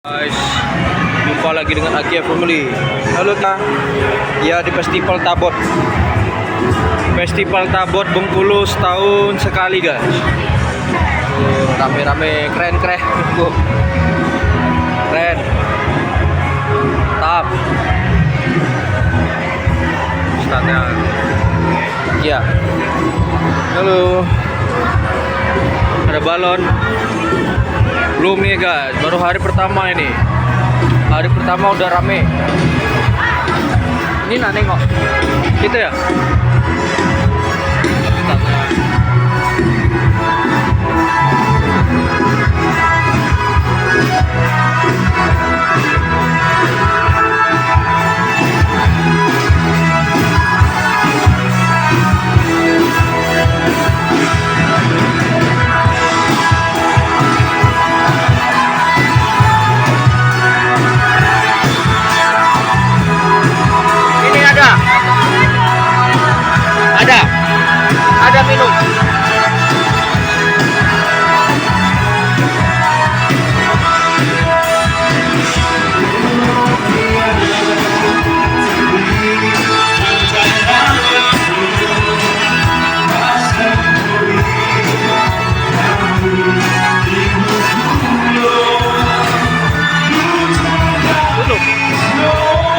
Guys, jumpa lagi dengan Akia Family. Halo Kak. Ya, di Festival Tabot. Festival Tabot Bengkulu setahun sekali, guys. Rame-rame, keren. Keren. Tap. Standnya. Ya. Halo. Ada balon. Belum nih guys, baru hari pertama ini. Hari pertama udah rame. Ini nak nengok. Gitu ya? Ada minum.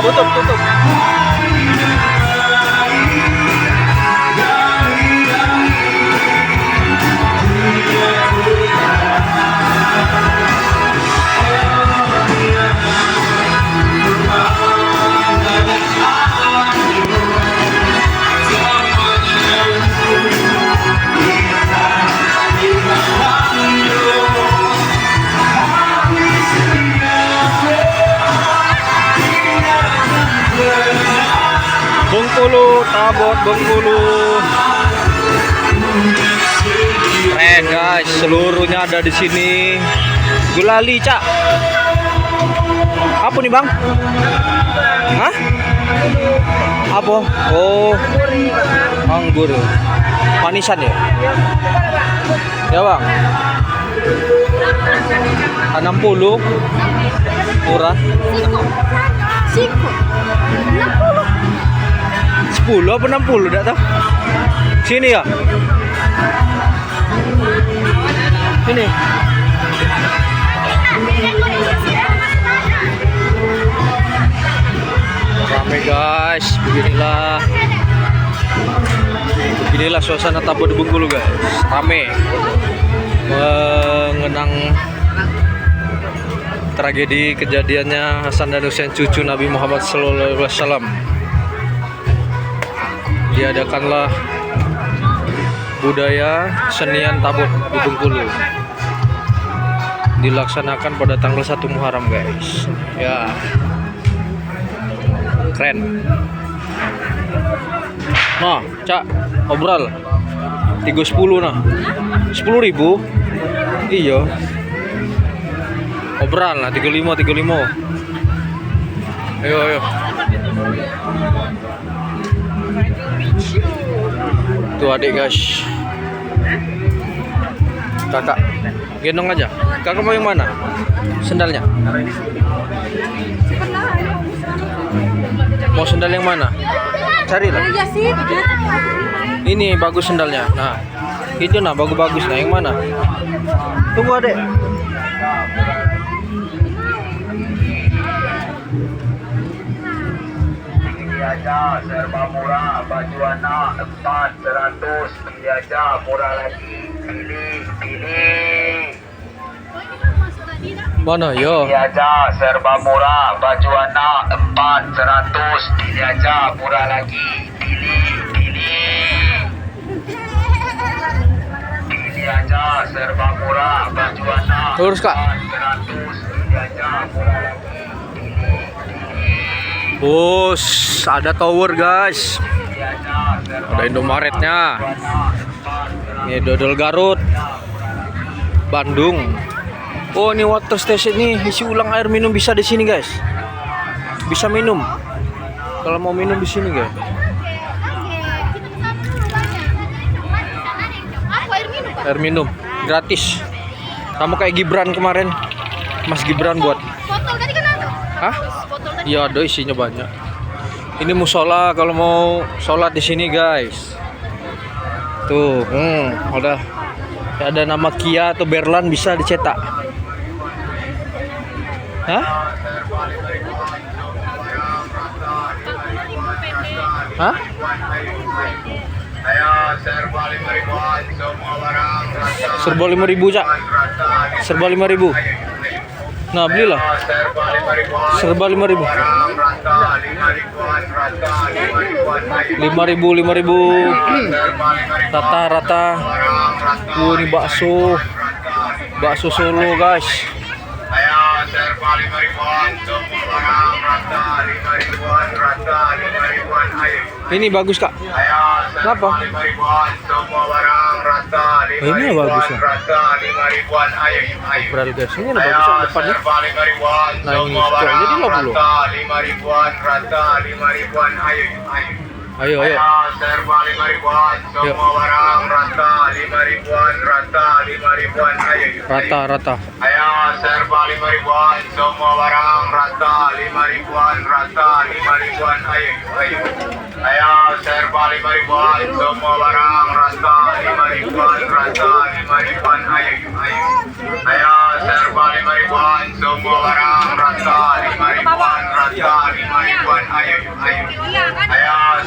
Tutup. Bengkulu, Tabot Bengkulu. Keren guys, seluruhnya ada di sini. Gulali, Cak. Apa nih, Bang? Hah? Apa? Oh, anggur. Manisan ya? Ya, Bang. 60. Murah. 10 apa 60 enggak tahu. Sini ya. Sini. Ramai guys, beginilah suasana Tabot di Bengkulu guys. Ramai mengenang tragedi kejadiannya Hasan dan Husain cucu Nabi Muhammad SAW. Diadakanlah budaya kesenian Tabot di Bengkulu. Dilaksanakan pada tanggal 1 Muharram guys. Ya, keren. Nah, Cak, obral 310 nah. 10.000. Iya. Obral lah 35. Ayo. Tuh adik guys. Kakak gendong aja. Kakak mau yang mana? Sendalnya? Mau sendal yang mana? Carilah. Ini bagus sendalnya. Nah, itu nah bagus. Nah, yang mana? Tunggu adek. Aja serba murah, baju anak 400, pilih aja murah lagi, pilih. Mana yo? Pilih aja serba murah, baju anak 400, pilih aja murah lagi, pilih. Pilih aja serba murah, baju anak Lurus, Kak. 400, pilih aja murah lagi. Bos, ada tower guys. Ada Indomaretnya. Ini dodol Garut, Bandung. Oh, ini water station nih, isi ulang air minum bisa di sini guys. Bisa minum. Kalau mau minum di sini guys. Air minum gratis. Sama kayak Gibran kemarin. Mas Gibran buat botol tadi kan ada. Hah? Botol tadi. Iya, ada isinya banyak. Ini musola kalau mau sholat di sini, guys. Tuh, ada nama Kia atau Berlan bisa dicetak. Hah? Hah? Serba 5.000, Cak. Serba 5.000. Nah, belilah. Serba 5.000. 5.000. Rata-rata. Ini bakso. Bakso Solo, guys. Ini bagus, Kak. Kenapa? Oh, ini bagus ya. Berarti guys, ini bagus ya depannya. Nah, ini jadi lo belum. Ayo. Yuk. Serba 5.000-an, semua barang rata 5.000-an, rata 5.000-an, ayo. Rata. Ayo, serba 5.000-an, semua barang rata 5.000-an, rata 5.000-an, ayo. Ayo, serba 5.000-an, semua barang rata 5.000-an, rata 5.000-an, ayo. Ayo, serba 5.000-an, semua barang rata 5.000-an, rata 5.000-an, ayo. Ayo,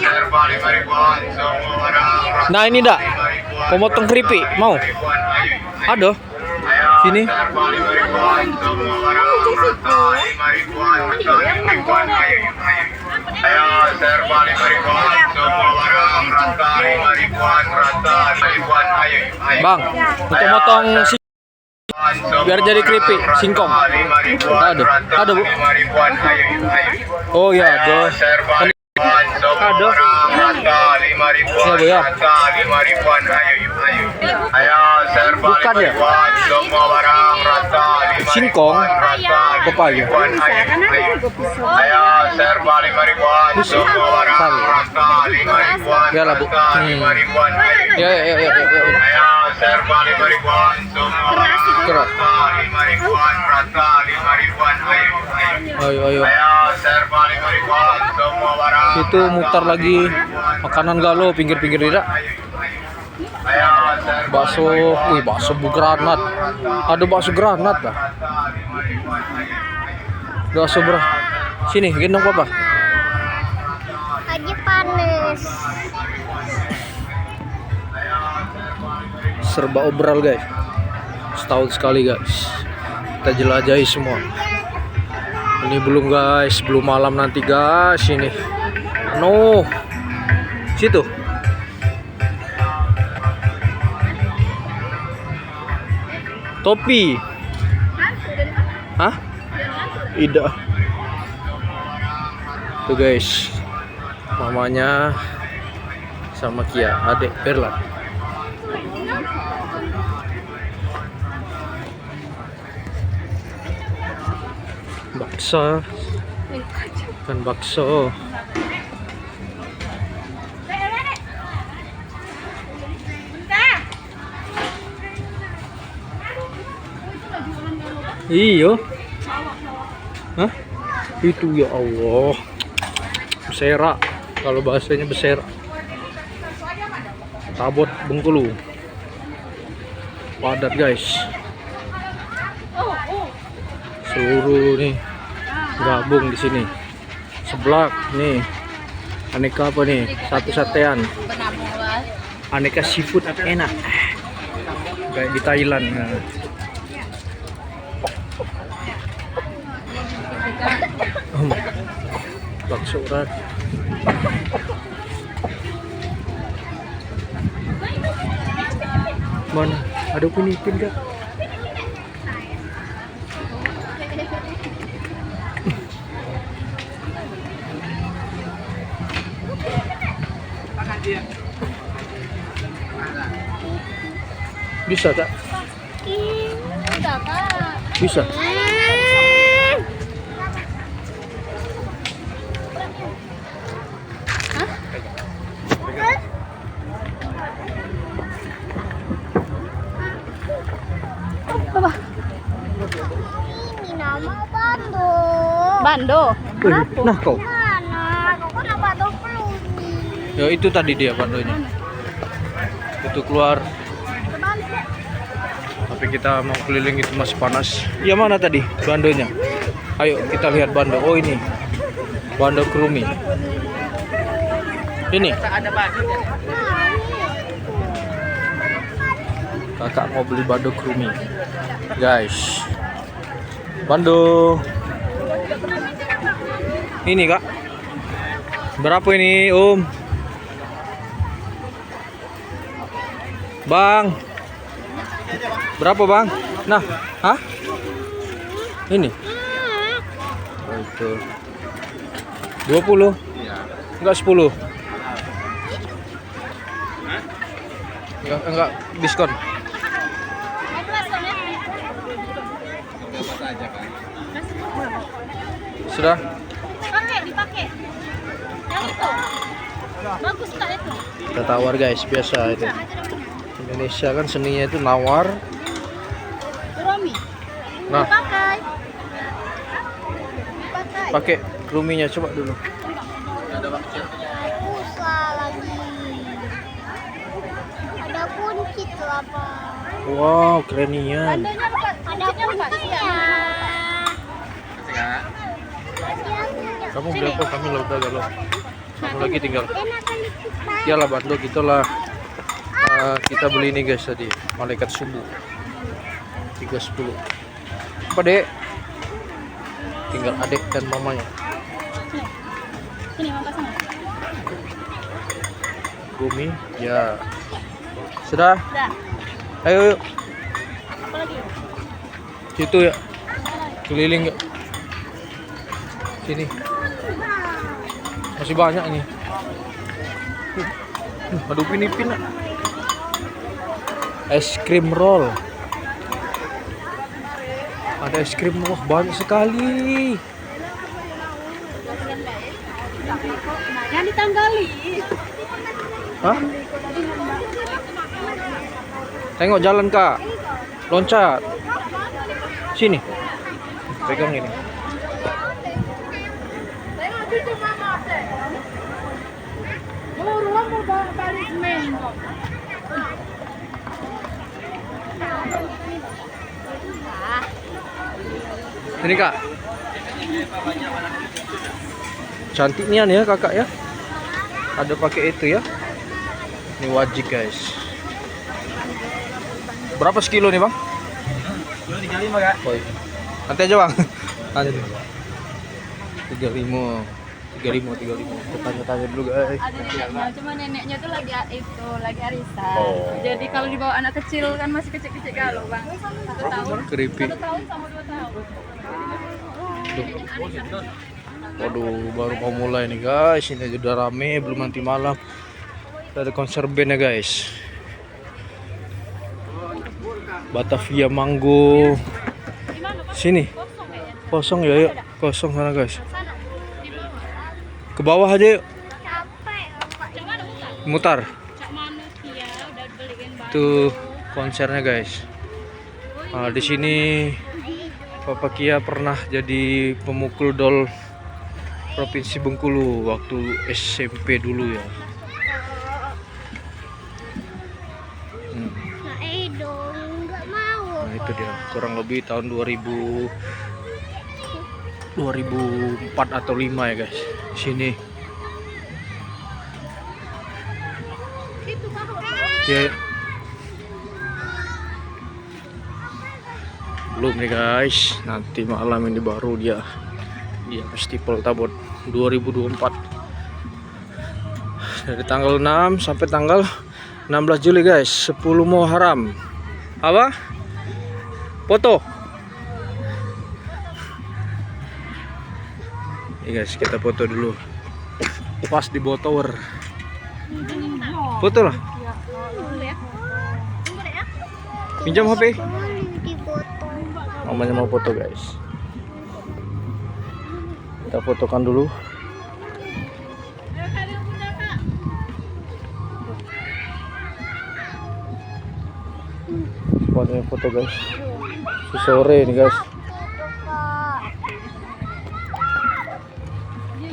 serba 5.000-an, semua barang rata. Nah, ini dak. Pemotong keripik, mau? Ada. Sini. Bang, untuk motong biar jadi keripik singkong. Ada, Bu. Oh ya, ada. Ada. Ya, Bu ya. Bukan ya? Singkong. Pepaya. Ya lah, Bu. Ya. Keras. Ayo. Itu mutar lagi makanan galau pinggir-pinggir tidak. Bakso, bakso granat. Ada bakso granat lah. Bakso sini, gendong papa. Lagi panas. Serba obral, guys. Setahun sekali, guys. Kita jelajahi semua. Ini belum, guys, belum malam nanti, guys. Ini situ. Topi. Hah? Ida. Tuh, guys. Mamanya sama Kia, adik Berlan. Bakso. Kan bakso. Iyo. Hah? Itu ya Allah. Beserak. Kalau bahasanya beserak. Tabot Bengkulu. Padat, guys. Seluruh nih gabung di sini. Seblak nih. Aneka apa nih? Sate-satean. Aneka seafood enak. Kayak di Thailand. Nah. Bakso urat. Mana? Ada pinipin gak? Bisa tak? Bisa. Ini nama Bandung. Bando. Nah kau. Mana? Kok dapat 20? Ya itu tadi dia bandonya. Itu keluar. Tapi kita mau keliling itu masih panas. Ya mana tadi bandonya? Ayo kita lihat bando. Oh ini. Bando krumi. Ini. Kakak mau beli bando krumi. Guys. Bando. Ini Kak. Berapa ini, Om? Bang. Berapa, Bang? Nah, hah? Ini. Oh, itu. 20. Enggak 10. Enggak diskon. Sudah? Dipakai. Yang itu. Bagus tak itu? Kita tawar guys, biasa itu. Indonesia kan seninya itu nawar. Romi. Nah, Pakai. pakai ruminya coba dulu. Busa lagi. Ada kunci tuh apa? Wow, kerenian. Ada kuncinya. Kamu beli apa? Kami lo udah galau. Kamu lagi tinggal. Enakan dikit. Iyalah Bando, gitulah. Kita beli ini guys tadi, malaikat subuh 310. Apa dek? Tinggal adik dan mamanya. Sini mama pasang. Bumi, ya. Sudah? Dah. Ayo, yuk. Apa lagi? Situ ya. Keliling yuk. Sini. Masih banyak ini. Aduh, Upin-Ipin. Es krim roll. Ada es krim roll banyak sekali. Yang ditanggali. Hah? Tengok jalan Kak. Loncat. Sini. Pegang ini. Ini Kak. Cantiknya nih ya Kakak ya. Ada pakai itu ya. Ini wajib guys. Berapa sekilo nih Bang? Kilo 35 Kak. Oh, iya. Nanti aja Bang. Nanti. 35. Kita tanya-tanya dulu guys. Ada neneknya, cuma neneknya tuh lagi arisan. Oh. Jadi kalau dibawa anak kecil kan masih kecil-kecil galau Bang. 1 tahun. Keripik. 1 tahun sama 2 tahun. Waduh, baru mau mulai nih guys. Ini aja udah rame, belum nanti malam. Ada konser band ya guys. Batavia Mango. Sini. Kosong ya, yuk. Kosong sana guys. Ke bawah aja yuk. Capek, Bapak. Mutar. Itu konsernya guys. Nah, di sini Bapak Kia pernah jadi pemukul dol Provinsi Bengkulu waktu SMP dulu ya. Nah, dong, nggak mau. Nah, itu dia kurang lebih tahun 2004 atau 5 ya guys. Sini. Ya. Belum nih guys. Nanti malam ini baru dia Festival Tabot 2024. Dari tanggal 6 sampai tanggal 16 Juli guys. 10 Muharram. Apa? Foto. Ini guys, kita foto dulu. Pas di bawah tower. Foto lah. Pinjam HP. Mamanya mau foto guys. Kita fotokan dulu. Spotnya foto guys. Sore ini guys.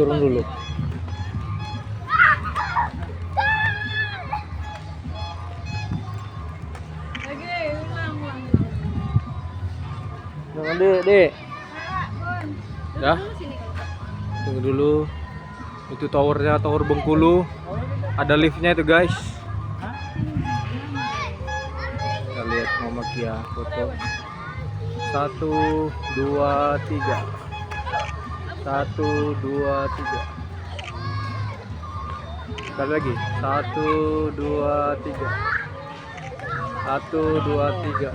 turun dulu. Lagi, ulang. Jangan dek. Ya, Dulu sini. tunggu dulu. Itu towernya, tower Bengkulu. Ada liftnya itu guys. Kita lihat Mama Kia foto. 1, 2, 3. 1, 2, 3. Sekali lagi. 1, 2, 3. 1, 2, 3.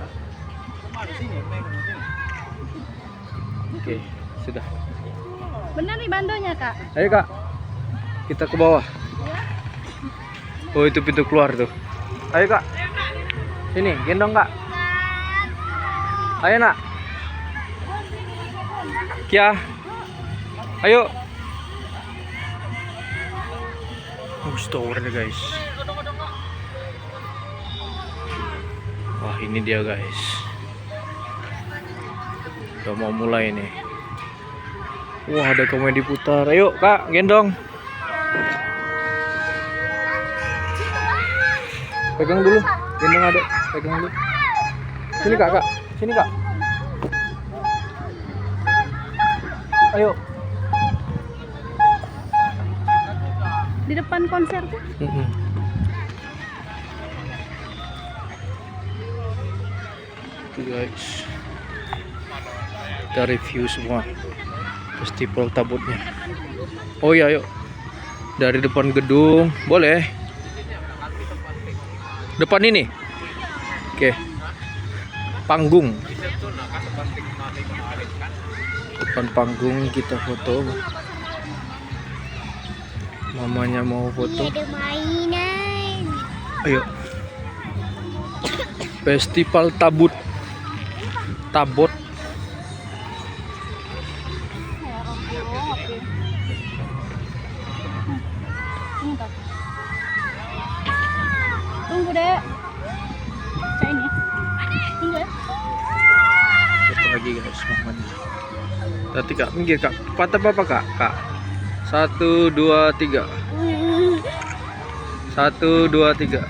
Oke, sudah. Benar nih bandonya, Kak. Ayo Kak, kita ke bawah. Oh itu pintu keluar tuh. Ayo Kak, sini gendong Kak. Ayo nak. Kia, ayo. Towernya guys. Wah ini dia guys. Udah mau mulai nih. Wah ada komedi putar. Ayo Kak, gendong. Pegang dulu, gendong adek, pegang dulu. Sini Kak, Kak. Sini Kak. Ayo. Di depan konser tuh. Oke guys. Kita review semua festival tabutnya. Oh iya, yuk. Dari depan gedung, boleh. Depan ini. Oke. Panggung. Depan panggung kita foto. Mamanya mau foto. Ada mainan. Ayo. Festival Tabut. Tabot. Tunggu, Dek. Saya ini. Tunggu ya. Foto lagi guys mamanya. Tadi Kak, minggir Kak. Cepat apa Kak? Kak. 1, 2, 3. 1, 2, 3.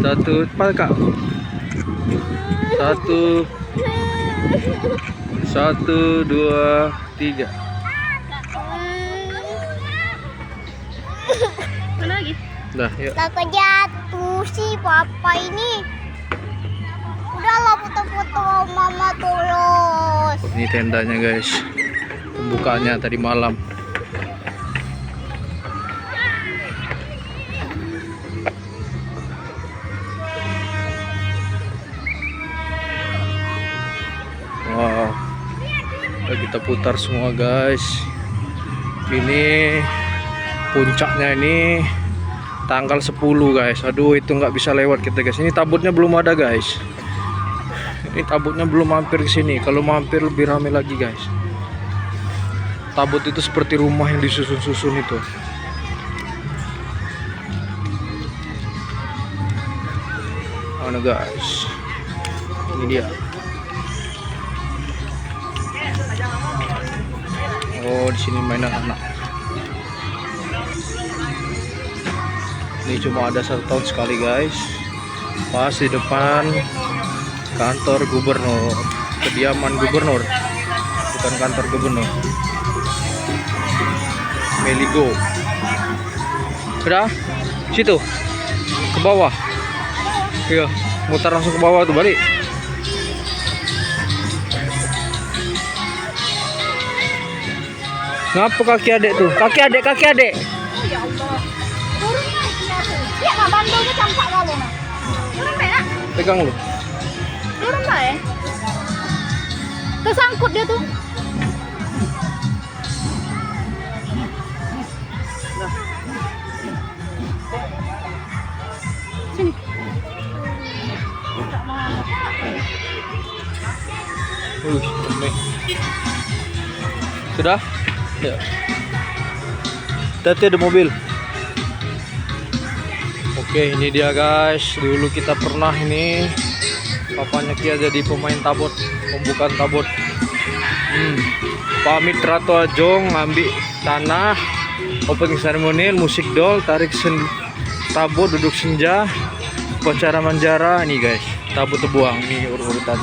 1, cepat Kak. 1, 2, 3. Mana lagi? Dah, yuk. Takut jatuh sih papa ini. Udahlah foto-foto mama terus. Ini tendanya guys. Pembukaannya tadi malam. Wow. Udah kita putar semua guys. Ini puncaknya ini tanggal 10 guys. Aduh itu nggak bisa lewat kita guys. Ini tabutnya belum ada guys. Ini tabutnya belum mampir ke sini. Kalau mampir lebih ramai lagi guys. Tabut itu seperti rumah yang disusun-susun itu. Mana guys? Ini dia. Oh di sini mainan anak. Ini cuma ada 1 tahun sekali guys. Pas di depan kantor gubernur, kediaman gubernur, bukan kantor gubernur. Meligo. Sudah? Situ. Ke bawah. Iya, mutar langsung ke bawah tuh balik. Ngapa kaki adek tuh? Kaki adek, kaki adek. Oh ya Allah. Turun lagi ya tuh. Ya, Mak, bandonya campak lalu, Nak. Turun, Nak. Pegang lu. Turun, Pak, ya. Kesangkut dia tuh. Sini. Rame. Sudah? Ya. Tadi ada mobil. Oke, ini dia guys. Dulu kita pernah ini papanya Kia jadi pemain tabot, pembukaan tabot. Pak Mitra Toajong ngambil tanah, opening ceremony, musik dol, tarik tabo, duduk senja, upacara manjara nih guys. Tabu tebuang nih urutan.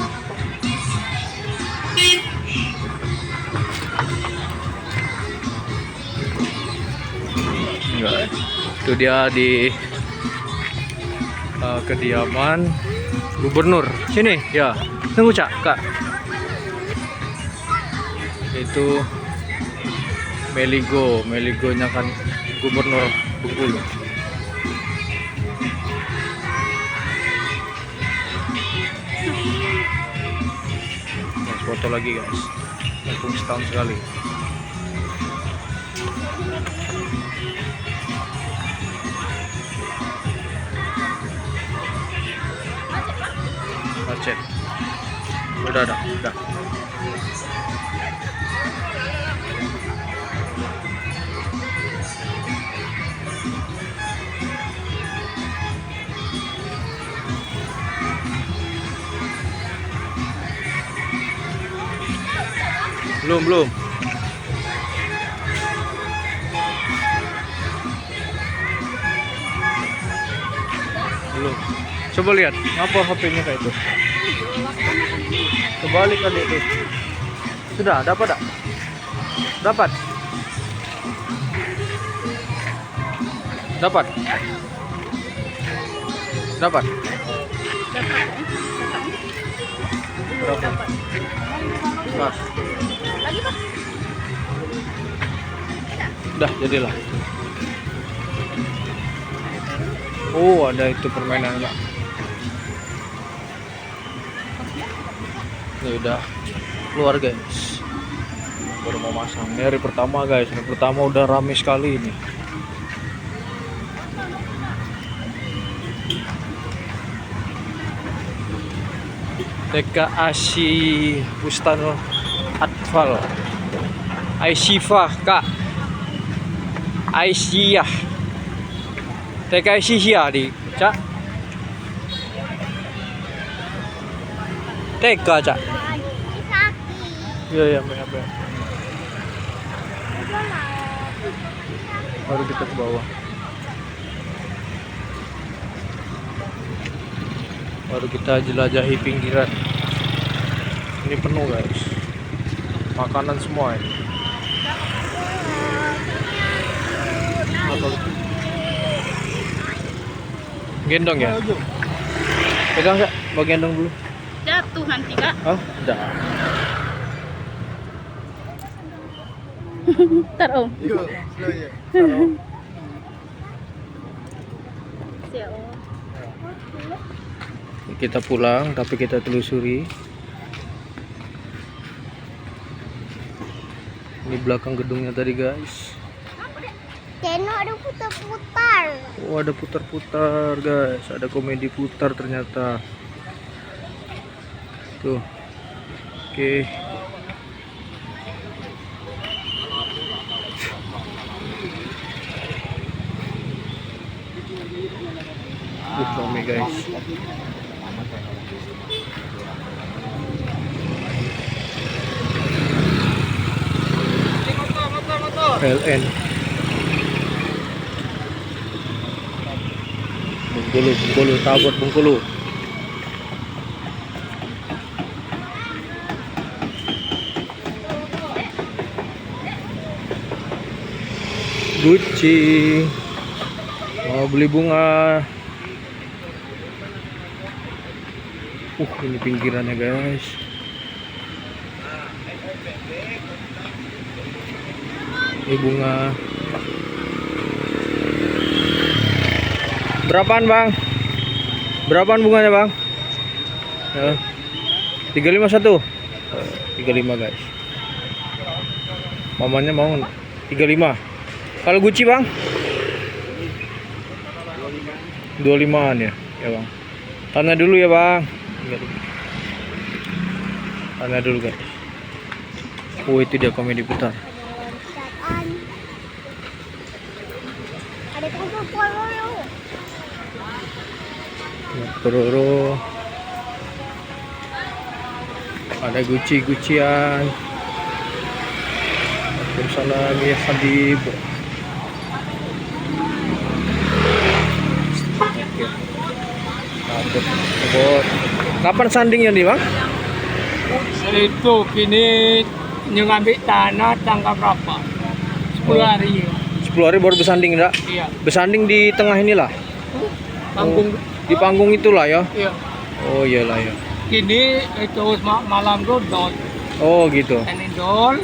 Enggak. Itu dia di kediaman gubernur. Sini ya. Tunggu Kak. Itu Meligonya kan gubernur Bengkulu. Mas foto lagi guys. Mumpung setahun sekali. Macet. Udah. Belum. Coba lihat, apa HP-nya kayak itu? Kebalik kali itu. Sudah, dapat tak? Dapat. Berapa? Nah. Lagi Pak. Udah, jadilah. Oh, ada itu permainan Kak. Ini udah keluar guys. Baru mau masang. Ini hari pertama guys. Hari pertama udah rame sekali ini. TK Asi Bustano Atfal Aisyifah Kak Aisyah TK Aisyah di Cak TK Cak iya apa baru kita ke bawah, baru kita jelajahi pinggiran. Ini penuh guys, makanan semua ini. Gendong ya? Pegang Kak, mau gendong dulu. Jatuh nanti Kak. Oh, udah. Ntar Om. Kita pulang, tapi kita telusuri. Ini belakang gedungnya tadi guys. Teno ada putar-putar. Oh, ada putar-putar guys, ada komedi putar ternyata. Tuh. Oke. Rame guys. PLN Bengkulu, Tabot Bengkulu. Gucci mau beli bunga. Ini pinggirannya guys. Ini bunga. Berapaan bang? Berapaan bunganya bang? 351. 35 guys. Mamanya mau 35. Kalau Gucci bang? 25an ya, ya bang. Tanya dulu ya bang. Tanya dulu guys. Oh itu dia komedi putar. Ada kumpul-kumpul. Pororo. Ada Gucci-Guccian. Waalaikumsalam ya Habib. Sabut. Kapan sandingnya nih bang? Itu kini ngambil tanah tanggal berapa? 10 hari. 10 hari baru bersanding enggak? Iya. Bersanding di tengah inilah. Panggung. Di panggung itulah ya. Iya. Oh iyalah ya. Kini itu malam tuh dol. Oh gitu. Ini dol.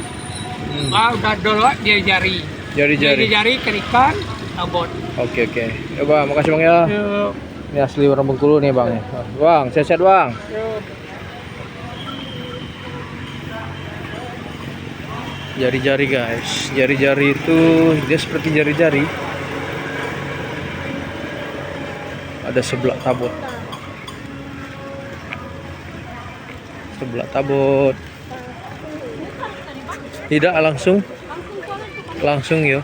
Udah dol dia jari. Jari-jari. Jari kerikan, abot. Oke. Ya bang, makasih bang ya. Ini asli orang Bengkulu nih bang. Bang, sehat bang. Jari-jari guys. Jari-jari itu dia seperti jari-jari. Ada sebelah tabut. Sebelah tabut. Tidak langsung ya.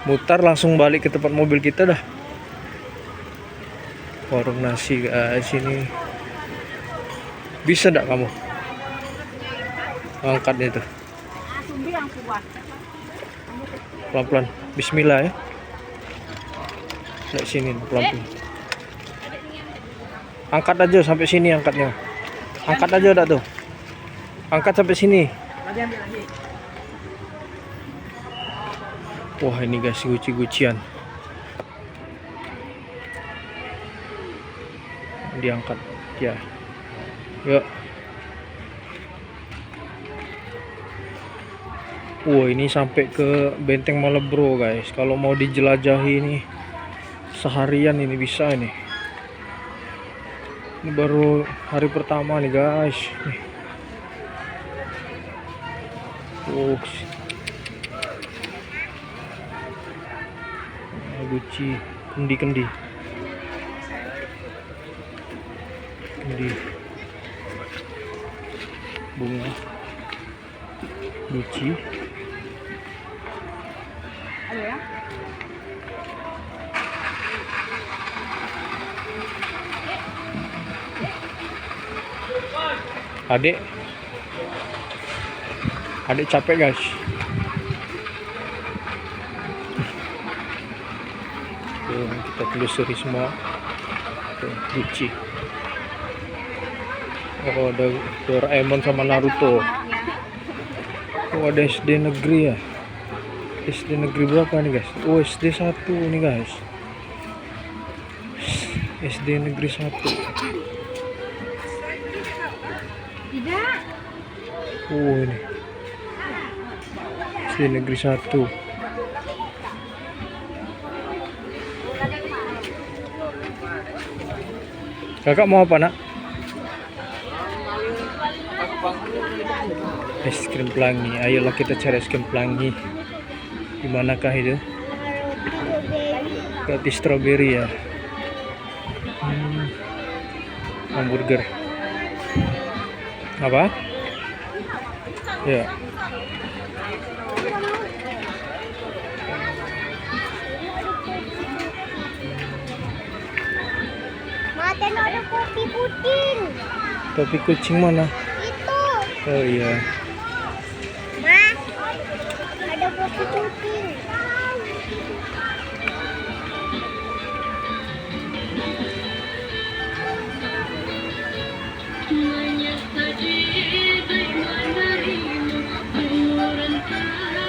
Mutar langsung balik ke tempat mobil kita dah. Warung nasi guys ini. Bisa enggak kamu angkatnya itu? Pelan-pelan. Bismillah ya. Lihat sini pelan-pelan. Angkat aja sampai sini angkatnya. Angkat aja udah tuh. Angkat sampai sini. Wah ini guys guci-gucian. Diangkat ya. Yuk. Wah ini sampai ke Benteng Malebro guys. Kalau mau dijelajahi ini seharian ini bisa ini. Ini baru hari pertama nih guys. Nih. Guci kendi bunga Guci. Adik capek guys. Tuh, kita telusuri semua. Tuh, Guci. Oh ada Doraemon sama Naruto. Oh ada SD negeri ya. SD negeri berapa nih guys? Oh SD 1 nih guys. SD negeri 1. Oh ini SD negeri 1. Kakak mau apa nak? Es krim pelangi. Ayolah kita cari es krim pelangi. Di manakah itu? Roti strawberry ya. Hamburger. Apa? Ya. Mata ada kopi kucing. Topi kucing mana? Itu. Oh iya. Ma, ada kopi kucing.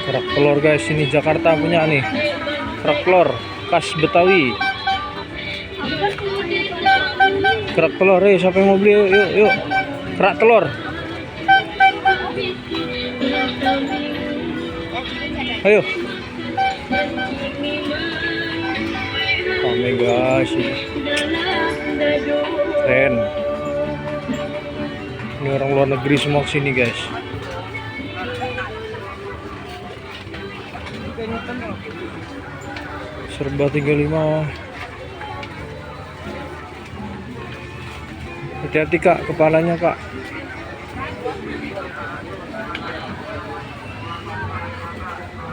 Kerak telur guys, ini Jakarta punya nih. Kerak telur khas Betawi. Kerak telur, siapa yang mau beli? Yuk. Kerak telur. Ayo. Rame guys. Keren. Ini orang luar negeri semua kesini guys. Serba 35. Hati-hati kak, kepalanya kak.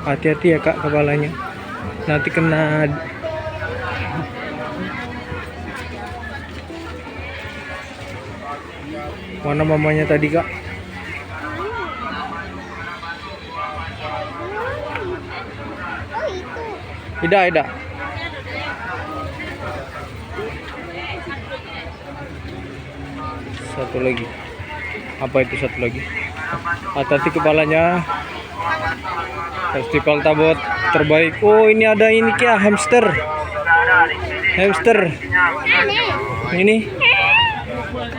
Hati-hati ya kak, kepalanya. Nanti kena. Mana mamanya tadi kak? Ida. Satu lagi. Apa itu satu lagi? Hati-hati kepalanya. Festival tabot terbaik. Oh, ini ada ini kia hamster. Ini.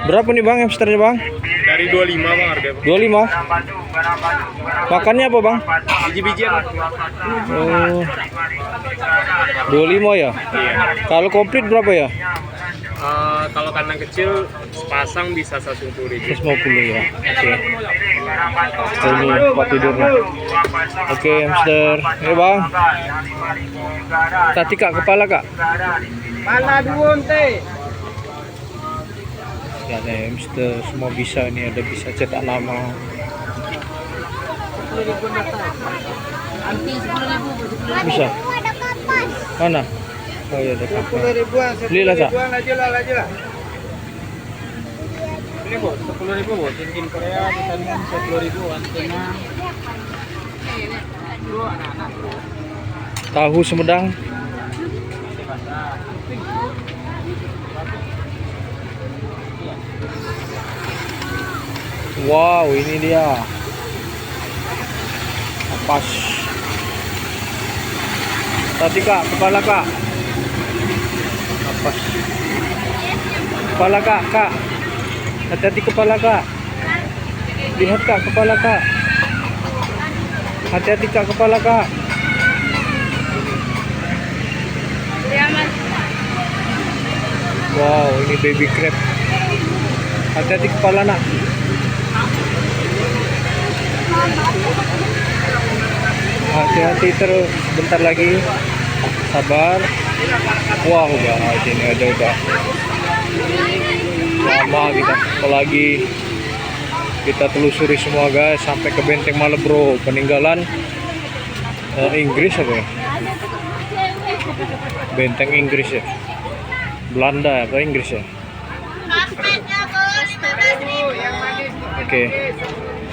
Berapa nih Bang hamsternya Bang? Dari 25 bang harga. 25. Makannya apa Bang? Biji-bijian. Oh. 25 ya? Kalau komplit berapa ya? Kalau kandang kecil sepasang bisa 150.000. 150 ya. Oke. Ini tempat tidurnya. Oke, hamster. Ini Bang. Tati Kak, kepala Kak. Mana duun teh? Ya, ada hamster semua bisa ini, ada bisa cetak nama. Bisa. Ada kapas. Mana? Oh iya, ada kapas. 10.000-an. Belilah, Kak. Aja lah. Ini bu, 10.000 bu. Cincin Korea pertandingan 10.000-an. Tengah. Tahu Sumedang. Wow, ini dia. Kapas. Tadi Kak, kepala Kak. Kapas. Kepala Kak. Hati-hati kepala Kak. Lihat Kak, kepala Kak. Hati-hati Kak, kepala Kak. Wow, ini baby crab. Hati-hati kepala nak. Hati-hati terus, bentar lagi. Sabar. Wow guys, ini ada udah lama kita, apalagi kita telusuri semua guys sampai ke Benteng Malebro, peninggalan Inggris apa ya? Benteng Inggris ya, Belanda apa Inggris ya? Oke,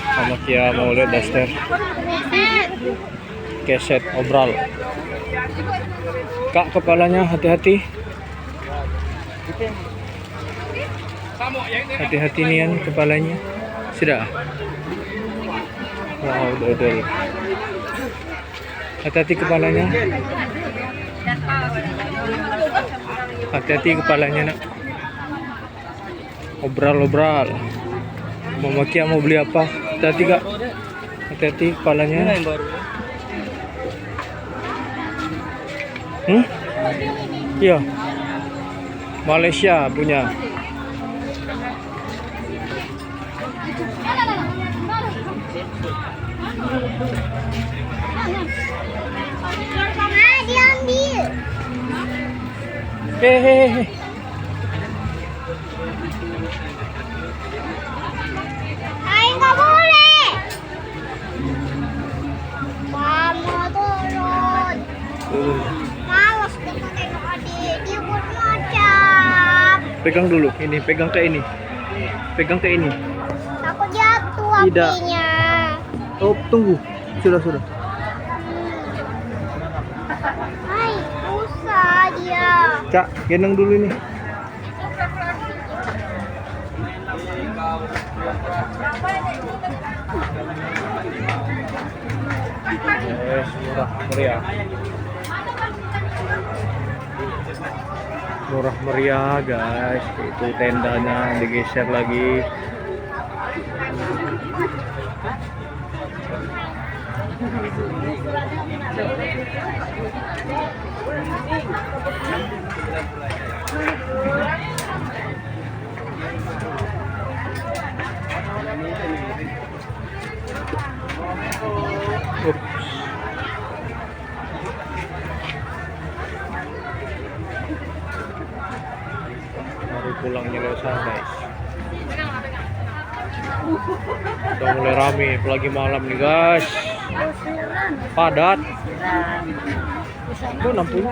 sama Kia mau lihat daster, keset, obral. Kak, kepalanya hati-hati. Hati-hati nian kepalanya. Sudah. Wow, dodol. Hati-hati kepalanya. Hati-hati kepalanya nak. Obral. Mama Kia mau beli apa? Hati-hati Kak. Hati-hati kepalanya. Iya. Malaysia punya. Diambil. Hehehe. Nggak boleh. Mama turun. Malas kita tengok adik. Dia buat macam. Pegang dulu, ini pegang ke ini. Pegang ke ini. Takut jatuh Tidak. apinya. Oh, tunggu. Sudah. Hai, susah dia. Kak, gendong dulu ini. Yes, murah meriah guys. Itu tendanya digeser lagi. Ups. Baru pulangnya dari sana guys. Udah mulai rame, apalagi malam nih guys. Padat. Oh, 60.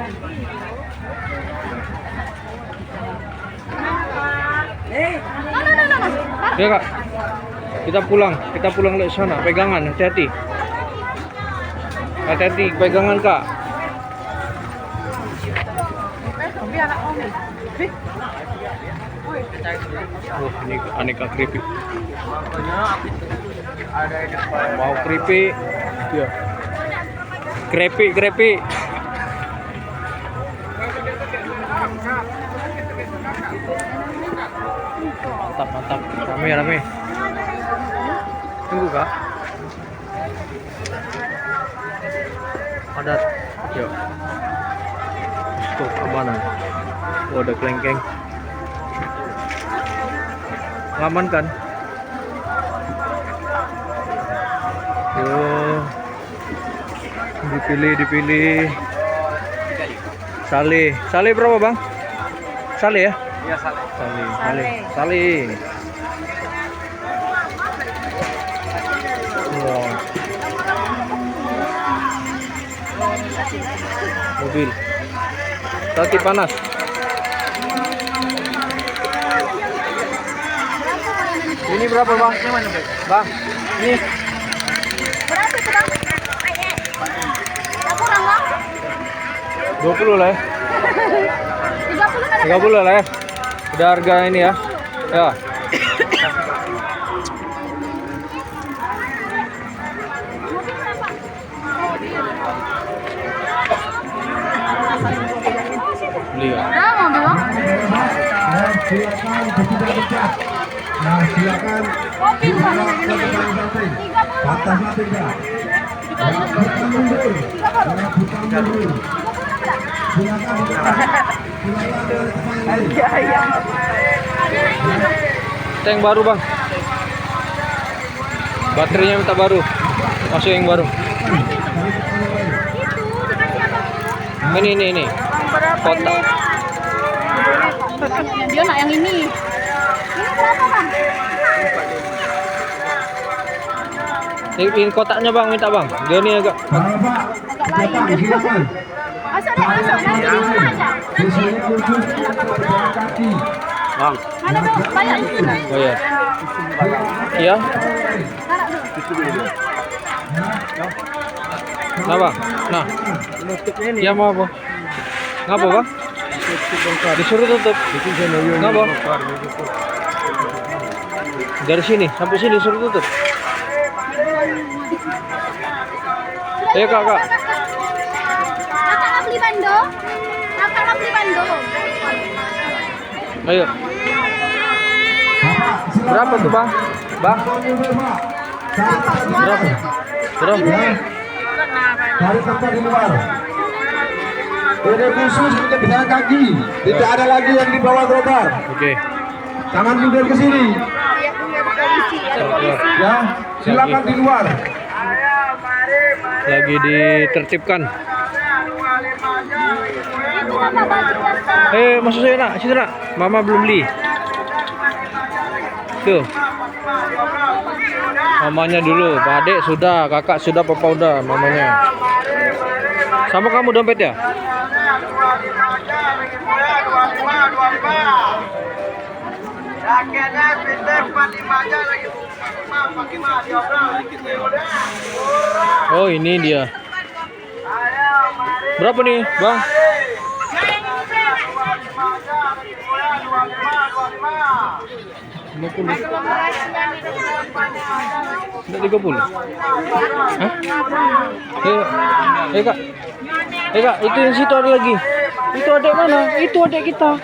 Ya Kak, kita pulang dari sana. Pegangan, hati-hati. Hati-hati, pegangan Kak. Oh, ini aneka keripik. Mau keripik. Iya. Keripik. Mantap. Rame. Tunggu kak. Padat. Yuk. Tuh keamanan. Oh, ada kelengkeng. Aman kan? Yo. Dipilih. Sale berapa bang? Sale ya? Iya, Sale. Wow. Mobil. Kaki panas. Ini berapa bang? Bang, ini Berapa itu bang? Aku kurang bang. 20 lah ya. 30 kan 30 lah ya. Udah harga ini ya. Ya. Beli ya. Nah, mobil bang. Silakan Mobil bang. batasnya 3. Bukan mundur. Tank baru bang. Baterainya minta baru. Masuk yang baru. Ini. Kotak. Dia nak yang ini. Ini berapa bang? Ini kotaknya bang, minta bang. Dia ini agak. Agak lain. Silakan. Masuk deh, masuk. Nanti di rumah aja. Di sini khusus pejalan kaki. Bang. Mana tuh? Bayar di sini. Oh ya. Iya. Nah bang. Nah. Ya mau apa? Ngapa bang? Disuruh tutup. Ngapa? Dari sini sampai sini disuruh tutup. Ayo kak. Kakak nak beli bando? Ayo. Berapa tuh bang? Bang? Berapa? Dari tempat di luar. Ini khusus untuk pejalan kaki. Tidak ada lagi yang di bawah trotoar. Oke. Jangan mundur ke sini. Ya, silakan di luar. Lagi ditertibkan. Masuk saya nak, situ nak. Mama belum beli. Tuh. Mamanya dulu, Pak Adek sudah, kakak sudah, papa udah, mamanya. Sama kamu dompet ya? Oh ini dia. Berapa nih bang? 50. Tidak 30. Hah? Kak. Kak, itu yang situ ada lagi. Itu adek mana? Itu adek kita.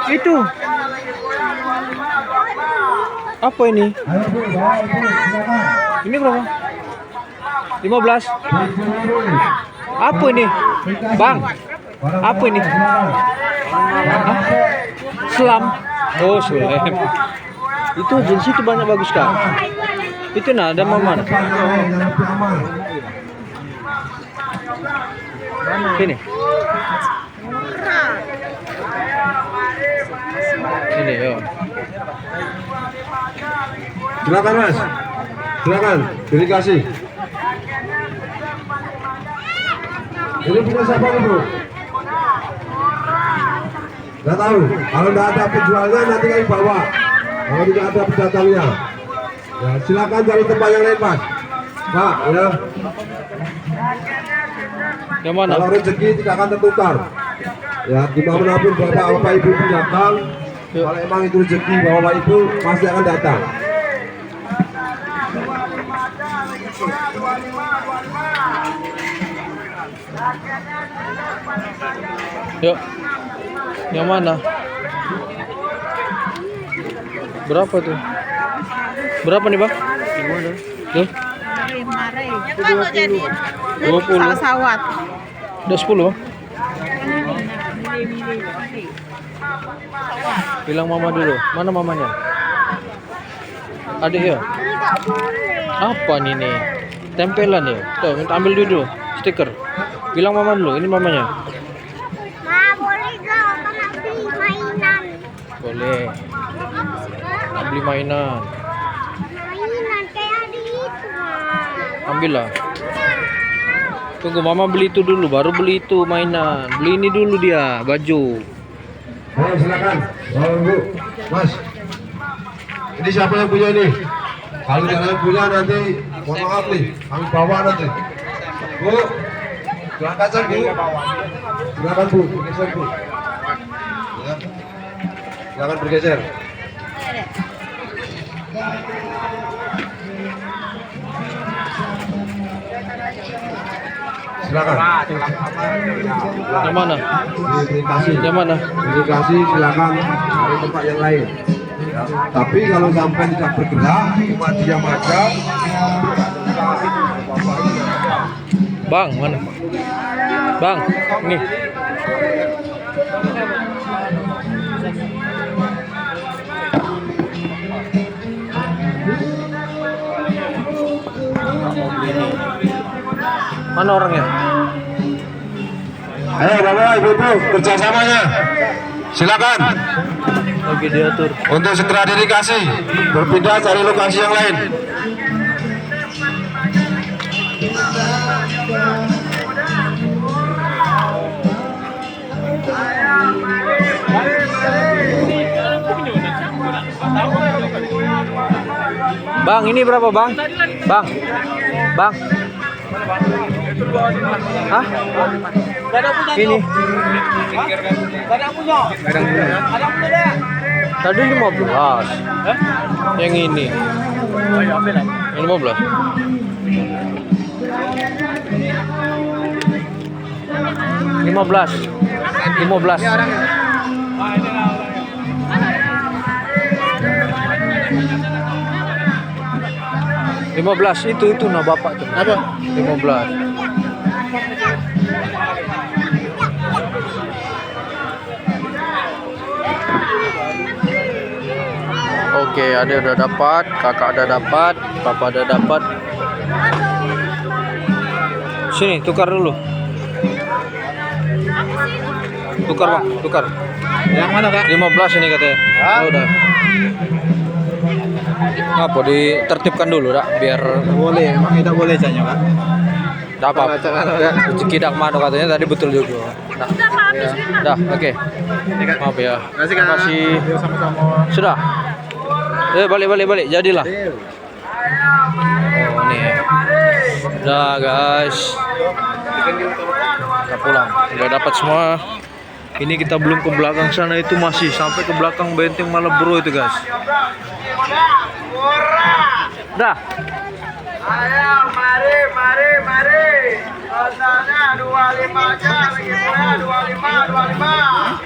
Itu. Apa ini? Ayo Bu, bawa Bu, silakan. Ini berapa? 15. Apa ini? Bang. Apa ini? Hah? Selam. Oh, selam. Itu jenis itu banyak bagus kak. Itu nah ada mama. Sini. Sini yo. Silakan Mas. Silakan, pilih kasih. Ini punya siapa Bu? Nggak tahu. Kalau nggak ada penjualnya nanti kami bawa. Kalau tidak ada pedatangnya, ya silakan cari tempat yang lain Mas. Pak, ya. Yang mana? Kalau rezeki tidak akan tertukar. Ya, dimanapun bapak ibu itu datang, kalau emang itu rezeki bapak ibu pasti akan datang. Yuk. Yang mana? Berapa tuh? Berapa nih, Bang? Tuh. Yang mana jadi? 20. Salah sawat. Udah 10, Bang. Bilang mama dulu. Mana mamanya? Adik ya? Tidak boleh. Apa nih? Tempelan ya? Tuh, minta ambil dulu stiker. Bilang mama dulu, ini mamanya. Ma, boleh gak aku nak beli mainan? Boleh. Nak beli mainan. Mainan kayak ada itu, Ma. Ambil lah. Tunggu mama beli itu dulu, baru beli itu mainan. Beli ini dulu dia, baju. Ayo silakan, bapak ibu, mas. Ini siapa yang punya ini? Kalau jangan punya nanti, mohon maaf nih, kami bawa nanti. Bu, silakan sir, Bu. Silakan Bu, bergeser Bu. Ya. Silakan bergeser. Silakan. Yang mana? Terima kasih. Yang mana? Terima kasih, silakan cari tempat yang lain. Ya. Tapi kalau sampai tidak bergerak, cuma diam aja. Bang, mana? Bang, nih. Mana orangnya? Ayo bapak ibu kerjasamanya. Silakan Lagi diatur. untuk segera dedikasi berpindah cari lokasi yang lain. Bang, ini berapa, Bang? Bang. Bang. Hah? Ini. Tadi 15. Yang ini. Yang 15. Lima belas. 15 itu nah bapak tuh. Apa? 15. Oke, ada udah dapat, kakak ada dapat, papa ada dapat. Sini, tukar dulu. Tukar, Bang, tukar. Yang mana, Kak? 15 ini katanya. Oh, udah. Apa ditertibkan dulu dak biar Boleh, emang kita boleh janya, Kak. dapat. Rezeki dak mano katanya tadi betul juga. Dah, oke. Maaf ya. Terima kasih. Sama-sama. Sudah. Balik. Jadilah. Oh, nih. Udah, guys. Kita pulang. Udah dapat semua. Ini kita belum ke belakang sana, itu masih sampai ke belakang benteng Malboro itu, guys. Dah. Ayo, mari. Totalnya 25 aja, lagi pula 25.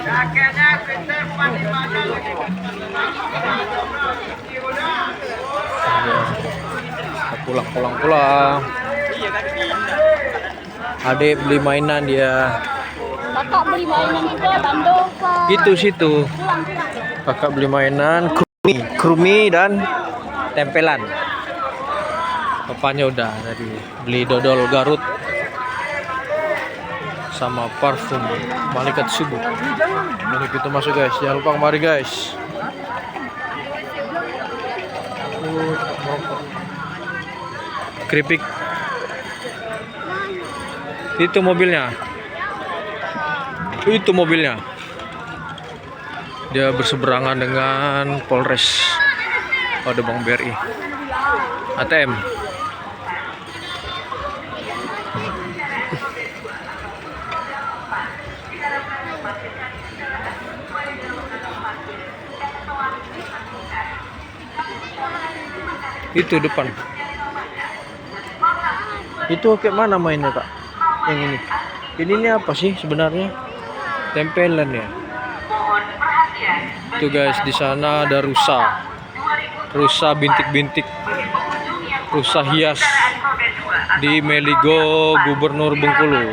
Jaketnya kita 45 aja lagi. Pulang. Adik beli mainan dia. Kakak beli mainan juga Bandung ke Itu situ. Kakak beli mainan krumi dan tempelan. Bapaknya udah tadi beli dodol Garut sama parfum malaikat subuh. Ini kita masuk, guys. Jangan lupa kemari, guys. Keripik. Itu mobilnya. Dia berseberangan dengan Polres. Ada Bank BRI. ATM. Itu depan. Itu kayak mana mainnya kak? Yang ini. Ini apa sih sebenarnya? Tempelan ya. Tuh guys, di sana ada rusa. Rusa bintik-bintik. Rusa hias di Meligo Gubernur Bengkulu.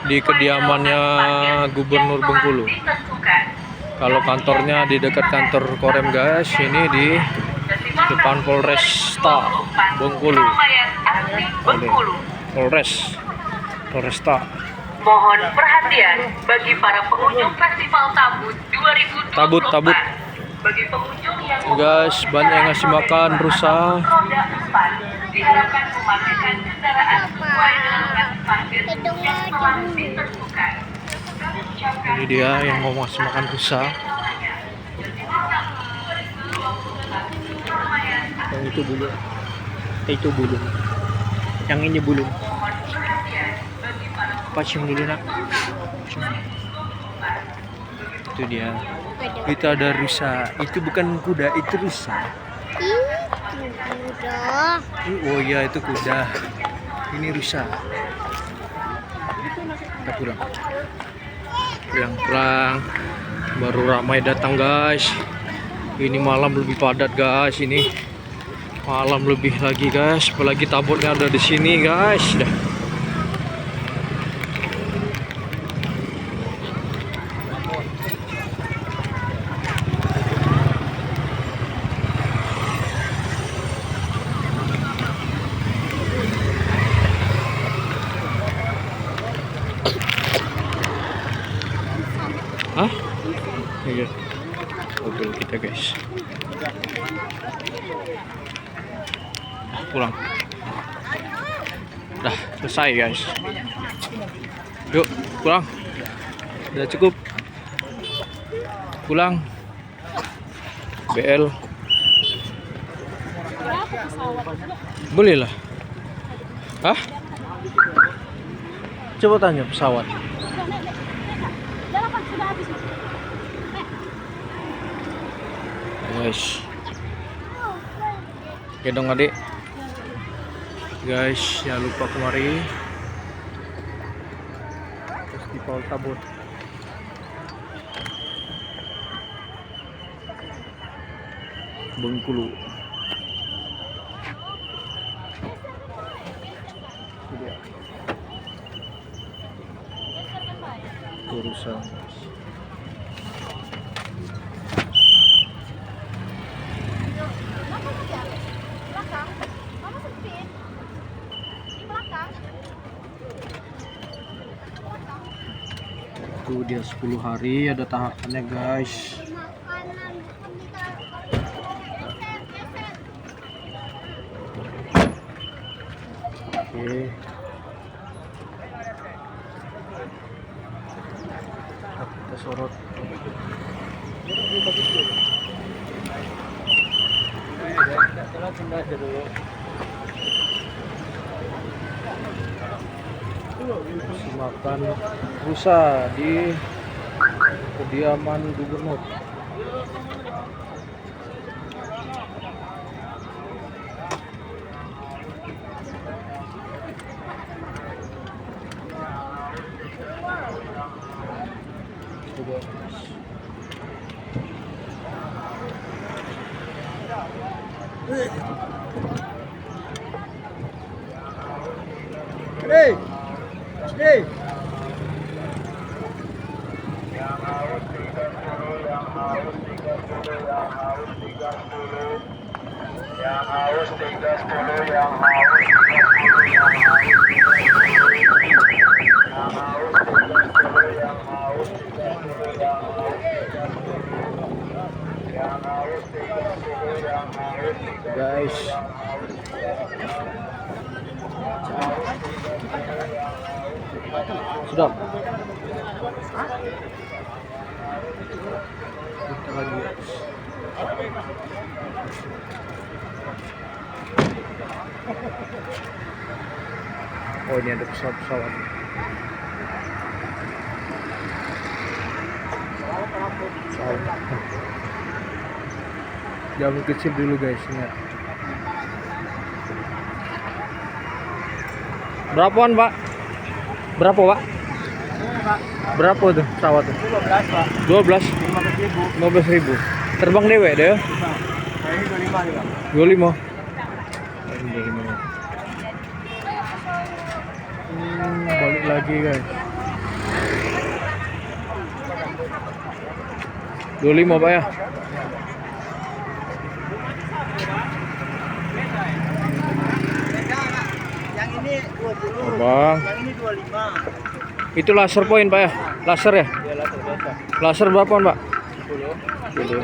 Di kediamannya Gubernur Bengkulu. Kalau kantornya di dekat kantor Korem guys, ini di depan Polresta Bengkulu. Polresta. Mohon perhatian bagi para pengunjung Festival Tabut 2024. Tabut. Bagi pengunjung yang Guys, banyak yang ngasih makan rusa. roda 4 diharapkan memakai kendaraan sesuai dengan parkir yang telah ditentukan. Kami ucapkan Ini dia yang mau ngasih makan rusa. Yang itu bulu. Itu bulu. Yang ini bulu. Apa cium dulu nak? Itu dia. Itu ada rusa. Itu bukan kuda, itu rusa. Udah. Oh iya, itu kuda. Ini rusa. Kita pulang. Baru ramai datang guys. Ini malam lebih padat guys. Ini malam lebih lagi guys. Apalagi Tabutnya ada di sini guys. Dah. Hah? Iya. Mobil kita guys. Pulang. Dah selesai guys. Yuk pulang. Udah cukup. Pulang. BL. Boleh lah. Hah? Coba tanya pesawat. Guys, oke dong adik. Guys, jangan lupa kemari Festival Tabut. Bengkulu. Itu dia. Urusan. Itu dia 10 hari ada tahapannya guys. Oke. Kita sorot. Masih makan rusa di kediaman gubernur. Hey! Hey! Yang haus 310, yang haus 310, yang haus 310, yang haus 310, yang haus 310. Guys, sudah. Kita lagi. Oh, ini ada pesawat-pesawat. Jauh kecil dulu guys, ingat. Berapaan, Pak? Berapa, Pak? Berapa tuh pesawat tuh? 12 Pak. 12. 15.000. 15.000. Terbang dewek deh. Nah, ini 25 nih Pak. 25. Balik lagi, guys. 25, Pak ya. Yang ini 20. Bang. Yang ini 25. Itu laser point, Pak ya? Laser ya? Ya laser biasa. Laser berapaan, Pak? 10. 10.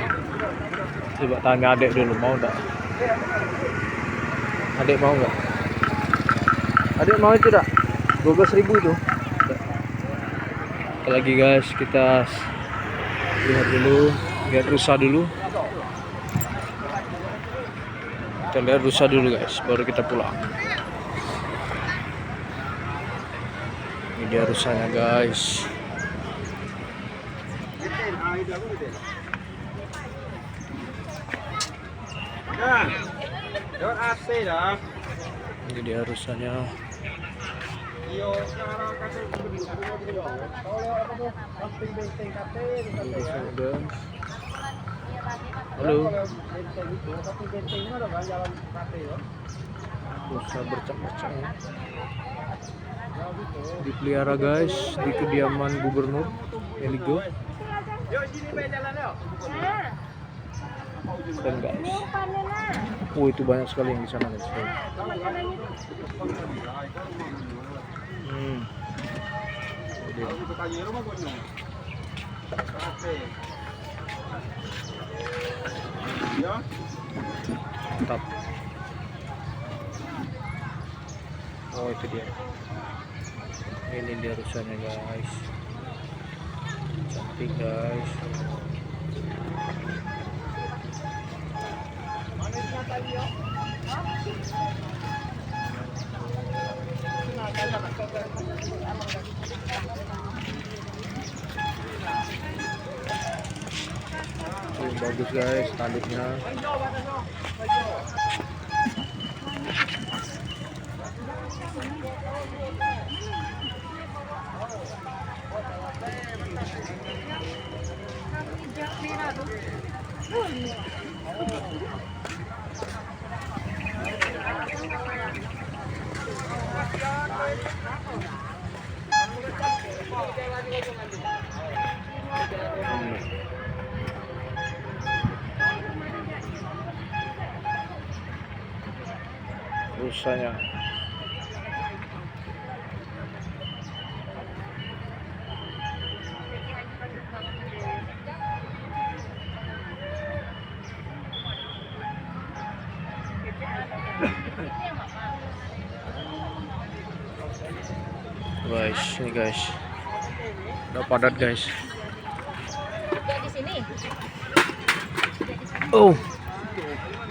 Coba tanya adek dulu, mau enggak? Adek mau enggak? Adek mau itu enggak? 12.000 itu. Lagi guys, kita lihat dulu, lihat rusa dulu. Kita lihat rusa dulu guys, baru kita pulang. Ini dia rusanya guys. Nah, lewat AC dah. Ini dia rusanya. Halo. Rusa bercak-bercak ya. Dipelihara guys di kediaman Gubernur Eligo. Keren guys. Oh itu banyak sekali yang di sana guys. Mantap. Oh itu dia. Ini dia rusanya guys. Cantik guys. Bagus guys tanduknya. Rusanya. Guys, ini guys. Udah padat guys. Di sini. Oh.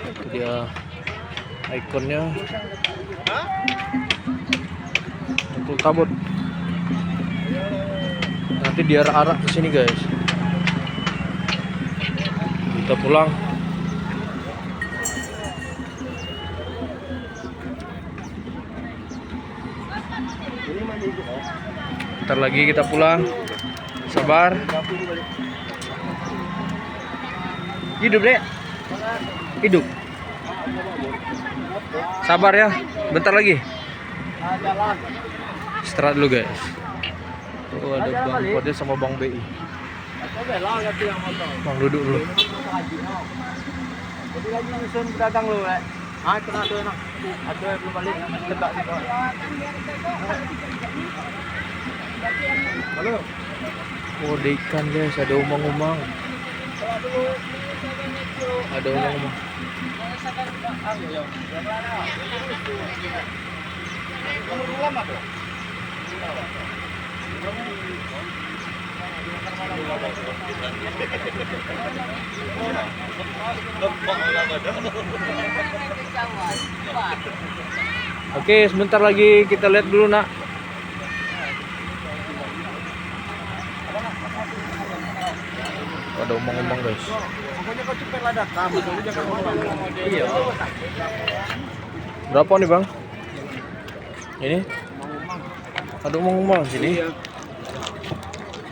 Itu dia ikonnya. Untuk kabut. Nanti diarak-arak ke sini guys. Kita pulang. Ntar lagi kita pulang. Sabar. Hidup deh. Hidup. Sabar ya. Bentar lagi. Istirahat dulu guys. Oh ada Bang Kode sama Bang BI. Bang duduk dulu. Jadi lagi nyusun pedagang lu, Lek. Ah, kena ada enak. Ada yang belum balik, tegak di bawah. Halo. Oh ada ikan guys, ada umang-umang. Ada umang-umang. Oke, sebentar lagi kita lihat dulu nak. Ada umang-umang guys. Pokoknya kau cepet lah datang, betul jangan ngomong. Iya. Berapa nih bang? Ini? Ada ngomong sini. Iya.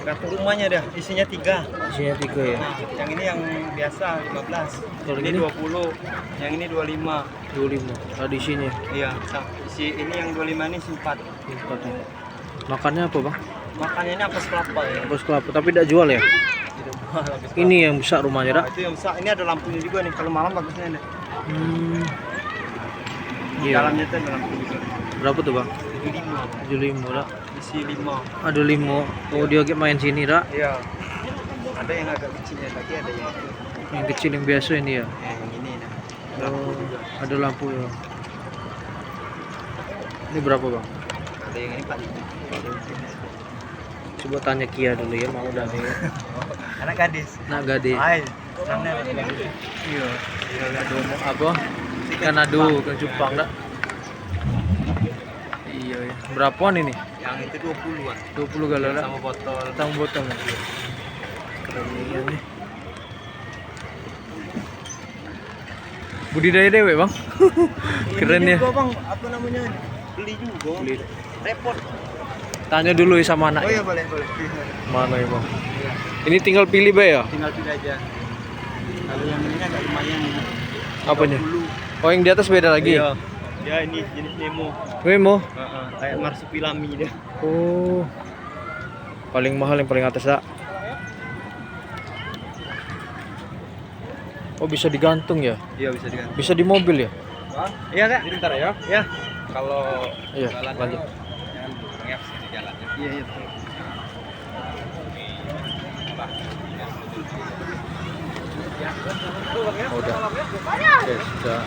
Kartu rumahnya dah, isinya 3. Isinya 3 ya. Nah, yang ini yang biasa 15. Kalau Ini ini? 20. Yang ini 25. 25. Ada isinya. Iya, ini yang 25 ini 4. 4 ya. Makannya apa, Bang? Makannya ini apes kelapa ya. Bos kelapa, tapi tidak jual ya. Tidak mahal, apes kelapa. Ini yang besar rumahnya, Nah, Dak. itu yang besar. Ini ada lampunya juga nih. Kalau malam bagusnya nih. Di Iya. dalamnya tuh ada lampu juga. Berapa tuh, Bang? 75. 75, Dak. Isi 5. Ada 5. Oh, dia kayak main sini, Dak. Iya. Ada yang agak kecilnya lagi, ada yang itu. Yang kecil yang biasa ini ya. Yang ini nah. Oh, ada lampu ya. Ini berapa, Bang? Ada yang ini 45. Coba tanya Kia dulu ya, mau dah nih. Anak gadis. Nak gade. Hai. Sana iya. Iya, ada apa? Ikan adu, ikan cupang, Dak. Iya, ya. Berapaan ini? Yang itu 20-an. 20 galau, Dak. Sama botol. Tang botol. Keren nih. Budidaya dewe, Bang. Keren Ini ya. juga, Bang, apa namanya? Beli juga. Beli. Repot. Tanya dulu ya sama anak. Oh iya, boleh, boleh. Mana ya, Bang? Ini tinggal pilih, Bay ya? Tinggal pilih aja. Kalau yang ini agak lumayan ini. Apanya? 30. Oh, yang di atas beda lagi. Iya. Ya ini jenis Nemo. Memo. Kayak marsupilami dia. Oh. Paling mahal yang paling atas, Dak. Oh, bisa digantung ya? Iya, bisa diganti. Bisa di mobil ya? Iya, Kak. Bentar ya. Ya. Kalau Iya, jalan lanjut. jangan ngeap sini jalannya. Iya, iya. Betul. Oh, udah. Oke, sudah.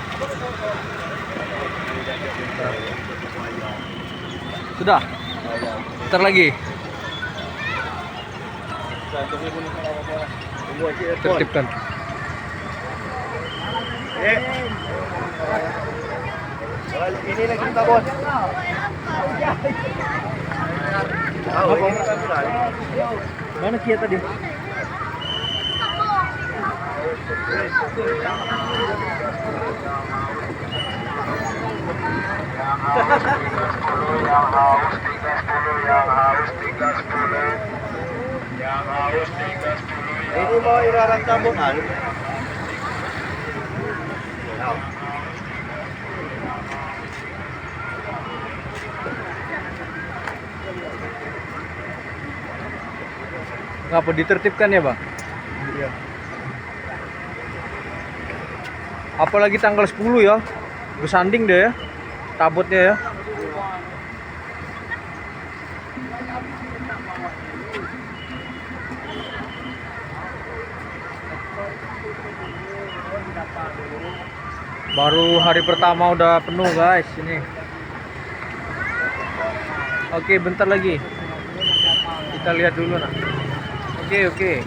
Sudah. Bentar lagi. Tertibkan. Ini lagi kita, Bos. Mana Kia tadi? Yang haus 310, yang haus 310. Yang haus 310. Ini mau iraran tabungan. Ngapa ditertibkan ya, Bang? Iya. Apalagi tanggal 10 ya. Bersanding deh ya. Tabutnya ya. Baru hari pertama udah penuh, guys, ini. Oke, bentar lagi. Kita lihat dulu, nah. Oke.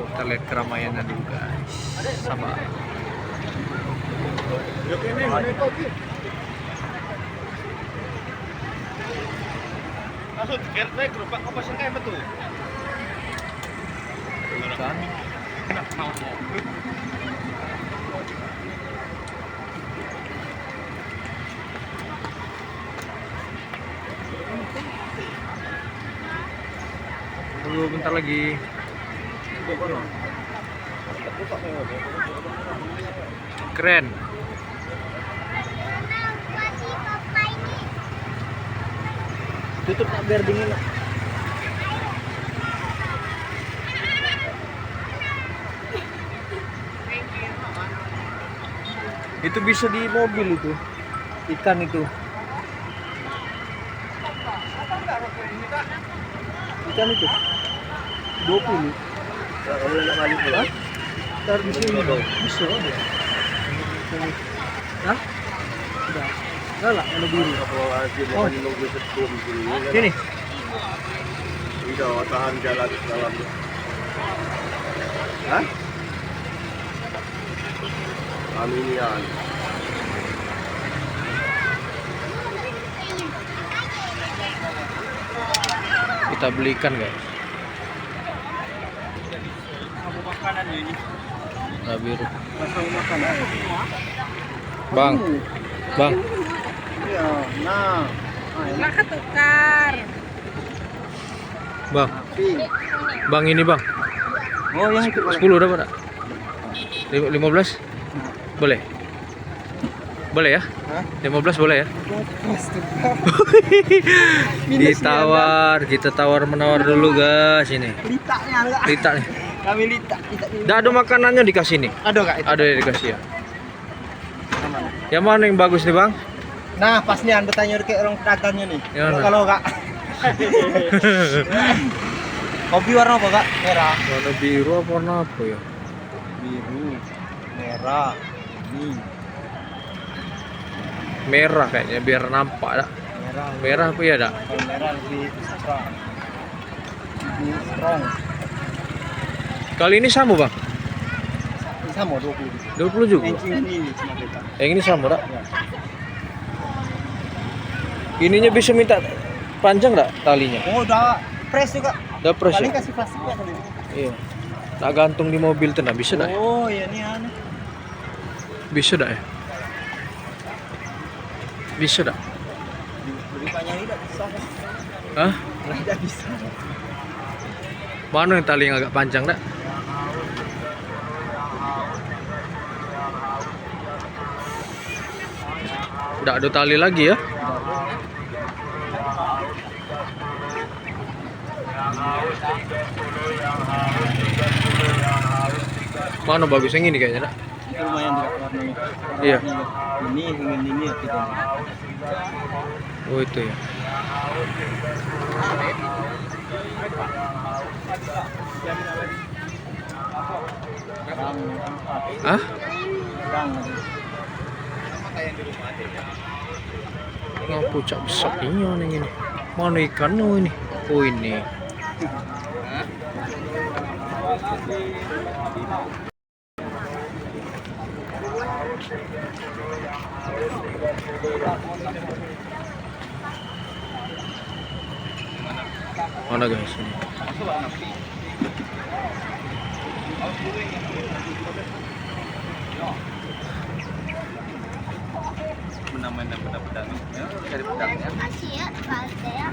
Kita lihat keramaiannya dulu, guys. Sabar. Langsung tiket naik gerobak kopas yang kayak betul. Kan? Tunggu bentar lagi. Keren. Tutup biar dingin. Itu bisa di mobil itu. Ikan itu. Ikan itu. 20. Kalau nggak maju pulang. Ntar di sini dong. Bisa ada. Hah? Udah. Enggak lah, ada biru. Oh, sini. Tidak, tahan jalan dalam. Hah? Aminian. Kita belikan, guys. Aku makanan ini. Nah, biru. Pasang makanan. Bang, Bang, Iya, nah. Nggak ketukar. bang, Pink. bang ini bang. Oh, yang itu 10 dapat tak? 15? Boleh? Boleh ya? Hah? 15 boleh ya? Kita tawar menawar dulu guys ini. Litaknya enggak? Lita nih. Kami litak dulu. Dah ada makanannya dikasih nih. Ada enggak itu? Ada yang dikasih ya. Yang mana yang bagus nih bang? Nah, pas nih Anda tanya ke orang pedagangnya nih. Ya, nah. Kalau enggak. Kopi warna apa, Kak? Merah. Warna biru apa warna apa ya? Biru, merah, kuning. Merah kayaknya biar nampak dah. Merah. Merah apa ya dah? Kalau merah lebih strong. Lebih strong. Kali ini sama bang? Ini sama 20. 20 juga. Yang ini cuma beda. Yang ini sama dah. Ya. Ininya bisa minta panjang nggak talinya? Oh, udah press juga. Udah press Paling ya? kasih plastiknya kali. Iya. Tak gantung di mobil tuh, nah bisa dah ya? Oh, ya ini aneh. Bisa dah ya? Bisa dah? Lebih panjang tidak bisa. Kan? Hah? Tidak bisa. Mana yang tali yang agak panjang dah? Udah ada tali lagi ya? Mana bagus yang ini kayaknya dah? Itu lumayan juga warnanya. Iya. Ini ingin ini gitu. Oh itu ya. Hah? Ngapu cak besar ini orang ini. Mana ikan oh ini? Oh ini. Mana guys ini? Menambah pedang ya, cari pedangnya. Masih ya, pasti ya.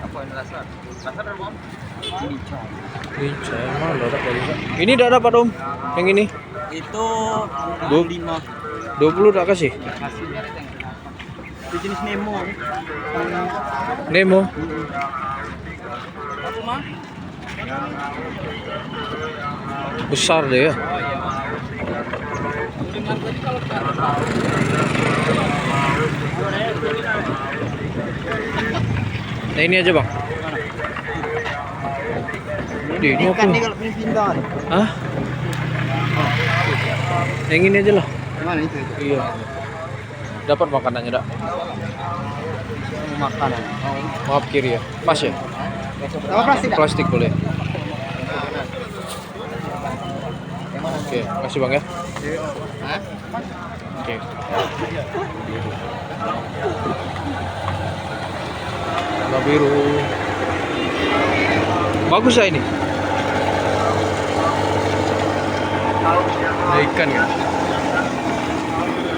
Apa yang rasa? Rasa ada bom? Ini cong. Ini saya mana dapat bisa? Ini dah dapat om. Yang ini Itu 25. 5. 20 tak kasih? Itu jenis Nemo. Nemo. Apa mah? Besar deh ya. Nah ini aja bang. Ini apa? Ikan nih kalau punya pindang. Hah? Yang ini aja lah. Mana itu? Iya. Dapat makanannya dak. Makanan. Maaf kiri ya. Pas ya? Apa plastik? Plastik boleh. Oke, kasih bang ya. Hah? Oke. Warna biru. Bagus ya ini. Ada ikan ya.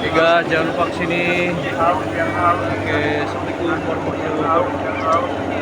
Tiga, jangan lupa kesini. Oke, assalamualaikum warahmatullahi wabarakatuh.